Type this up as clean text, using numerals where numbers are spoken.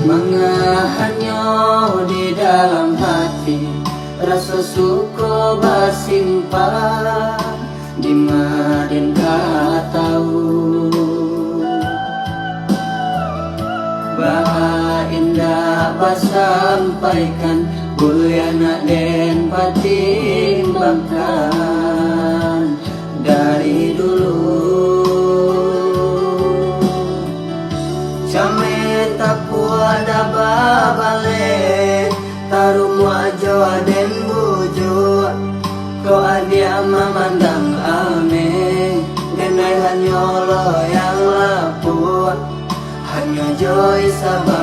Mengahannya di dalam hati, rasa suka bersimpan di maden gak tahu. Bah indah basampaikan, buliana den patimbangkan dari dulu. Camet aku ada babale, tarumu ajo den bujo, kau adia memandang ame, denai hanyolo yang laput, hanya joy sabar